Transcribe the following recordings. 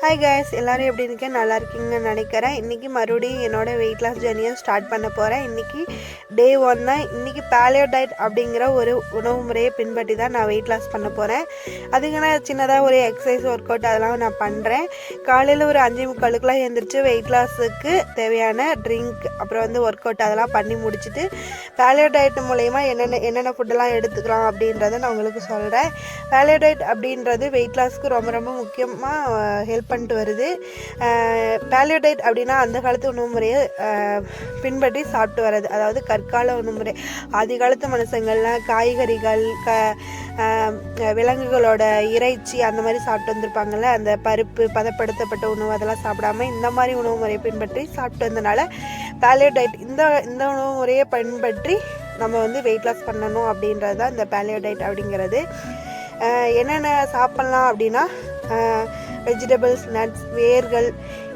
Hi guys, எல்லோரும் எப்படி இருக்கேன்? நல்லா இருக்கீங்கன்னு நினைக்கிறேன். இன்றைக்கி மறுபடியும் என்னோடய வெயிட் லாஸ் ஜர்னியை ஸ்டார்ட் பண்ண போகிறேன். இன்றைக்கி டே 1 தான். இன்றைக்கி பேலியோ டயட் அப்படிங்கிற ஒரு உணவு முறையை பின்பற்றி தான் நான் வெயிட் லாஸ் பண்ண போகிறேன். அதுக்கு நான் சின்னதாக ஒரு எக்ஸசைஸ் ஒர்க் அவுட் அதெல்லாம் நான் பண்ணுறேன். காலையில் ஒரு 5:45 எழுந்திரிச்சு வெயிட் லாஸுக்கு தேவையான ட்ரிங்க் அப்புறம் ஒர்க் அவுட் அதெல்லாம் பண்ணி முடிச்சுட்டு பேலியோ டயட் மூலயமா என்னென்ன ஃபுட்டெல்லாம் எடுத்துக்கலாம் அப்படின்றத நான் உங்களுக்கு சொல்கிறேன். பேலியோ டயட் அப்படின்றது வெயிட் லாஸ்க்கு ரொம்ப ரொம்ப முக்கியமாக ஹெல்ப் பண்ணிட்டு வருது. பேலியோ டயட் அப்படின்னா அந்த காலத்து உணவு முறையை பின்பற்றி சாப்பிட்டு வர்றது, அதாவது கற்கால உணவு முறை. ஆதி காலத்து மனுஷங்கள்லாம் காய்கறிகள் விலங்குகளோட இறைச்சி அந்த மாதிரி சாப்பிட்டு வந்திருப்பாங்கள்ல. அந்த பருப்பு பதப்படுத்தப்பட்ட உணவு அதெல்லாம் சாப்பிடாம இந்த மாதிரி உணவு முறையை பின்பற்றி சாப்பிட்டு வந்தனால பேலியோ டயட் இந்த உணவு முறையை பின்பற்றி நம்ம வெயிட் லாஸ் பண்ணணும் அப்படின்றது தான் இந்த பேலியோ டயட் அப்படிங்கிறது. என்னென்ன சாப்பிட்லாம் அப்படின்னா வெஜிடபிள்ஸ், நட்ஸ், வேர்கள்,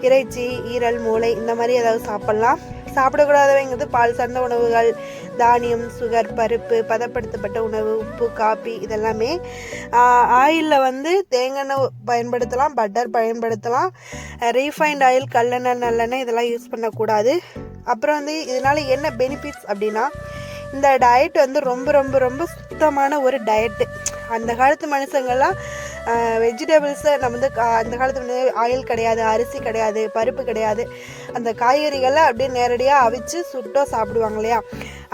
இறைச்சி, ஈரல், மூளை இந்த மாதிரி ஏதாவது சாப்பிட்லாம். சாப்பிடக்கூடாதவைங்கிறது பால் சார்ந்த உணவுகள், தானியம், சுகர், பருப்பு, பதப்படுத்தப்பட்ட உணவு, உப்பு, காபி இதெல்லாமே. ஆயிலில் தேங்காய் பயன்படுத்தலாம், பட்டர் பயன்படுத்தலாம். ரீஃபைண்ட் ஆயில், கல்லெண்ணெய், நல்லெண்ணெய் இதெல்லாம் யூஸ் பண்ணக்கூடாது. அப்புறம் இதனால் என்ன பெனிஃபிட்ஸ் அப்படின்னா, இந்த டயட் ரொம்ப ரொம்ப ரொம்ப சுத்தமான ஒரு டயட்டு. அந்த காலத்து மனுஷங்கள்லாம் வெஜிடபிள்ஸை நம்ம அந்த காலத்து ஆயில் கிடையாது, அரிசி கிடையாது, பருப்பு கிடையாது. அந்த காய்கறிகளை அப்படியே நேரடியாக அவிச்சு சுட்டோ சாப்பிடுவாங்க இல்லையா,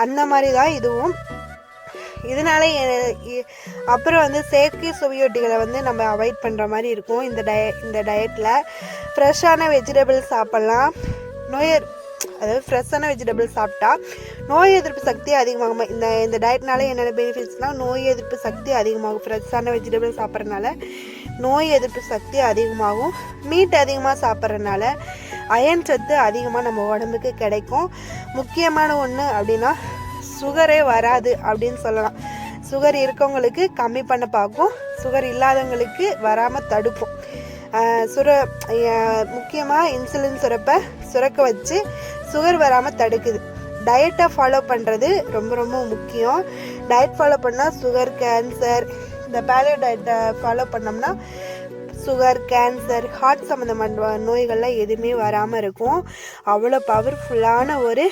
அந்த மாதிரி தான் இதுவும். இதனால அப்புறம் செயற்கை சுவையொட்டிகளை நம்ம அவாய்ட் பண்ணுற மாதிரி இருக்கும். இந்த டயட்டில் ஃப்ரெஷ்ஷான வெஜிடபிள்ஸ் சாப்பிட்லாம். அதாவது ஃப்ரெஷ்ஷான வெஜிடபிள்ஸ் சாப்பிட்டா நோய் எதிர்ப்பு சக்தி அதிகமாகும். இந்த டயட்னால என்னென்ன பெனிஃபிட்ஸ்னால், நோய் எதிர்ப்பு சக்தி அதிகமாகும். ஃப்ரெஷ்ஷான வெஜிடபிள்ஸ் சாப்பிட்றதுனால நோய் எதிர்ப்பு சக்தி அதிகமாகும். மீட் அதிகமாக சாப்பிட்றதுனால அயன் சத்து அதிகமாக நம்ம உடம்புக்கு கிடைக்கும். முக்கியமான ஒன்று அப்படின்னா சுகரே வராது அப்படின்னு சொல்லலாம். சுகர் இருக்கவங்களுக்கு கம்மி பண்ண பார்க்கும், சுகர் இல்லாதவங்களுக்கு வராமல் தடுக்கும். முக்கியமாக இன்சுலின் சுரக்க வச்சு சுகர் வராமல் தடுக்குது. டயட்டை ஃபாலோ பண்ணுறது ரொம்ப ரொம்ப முக்கியம். டயட் ஃபாலோ பண்ணால் சுகர், கேன்சர், இந்த பேலியோ டயட்டை ஃபாலோ பண்ணோம்னா சுகர், கேன்சர், ஹார்ட் சம்மந்தமான நோய்கள்லாம் எதுவுமே வராமல் இருக்கும். அவ்வளோ பவர்ஃபுல்லான ஒரு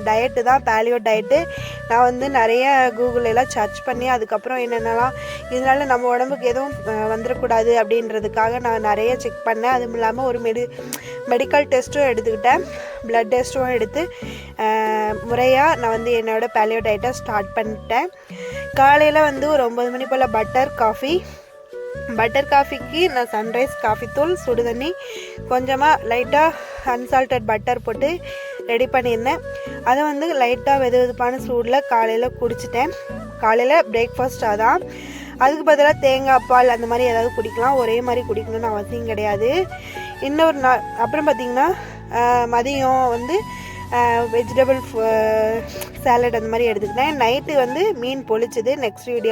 டயட்டு தான் பேலியோ டயட்டு. நான் நிறைய கூகுளெல்லாம் சர்ச் பண்ணி அதுக்கப்புறம் என்னென்னலாம் இதனால் நம்ம உடம்புக்கு எதுவும் வந்துடக்கூடாது அப்படின்றதுக்காக நான் நிறைய செக் பண்ணேன். அதுவும் இல்லாமல் ஒரு மெடிக்கல் டெஸ்ட்டும் எடுத்துக்கிட்டேன், ப்ளட் டெஸ்ட்டும் எடுத்து முறையாக நான் என்னோடய பேலியோ டயட்டை ஸ்டார்ட் பண்ணிட்டேன். காலையில் ஒரு 9 மணி போல் பட்டர் காஃபிக்கு நான் சன்ரைஸ் காஃபி தூள், சுடு தண்ணி, கொஞ்சமாக லைட்டாக அன்சால்டட் பட்டர் போட்டு ரெடி பண்ணியிருந்தேன். அதை லைட்டாக வெதுவெதுப்பான சூடில் காலையில் குடிச்சிட்டேன். காலையில் பிரேக்ஃபாஸ்ட்டாக தான். அதுக்கு பதிலாக தேங்காய் பால் அந்த மாதிரி ஏதாவது குடிக்கலாம். ஒரே மாதிரி குடிக்கணும்னு அவசியம் கிடையாது. இன்னொரு நாள் அப்புறம் பார்த்திங்கன்னா மதியம் வெஜிடபிள் சாலட் அந்த மாதிரி எடுத்துக்கிட்டேன். நைட்டு மீன் பொழிச்சது. Next video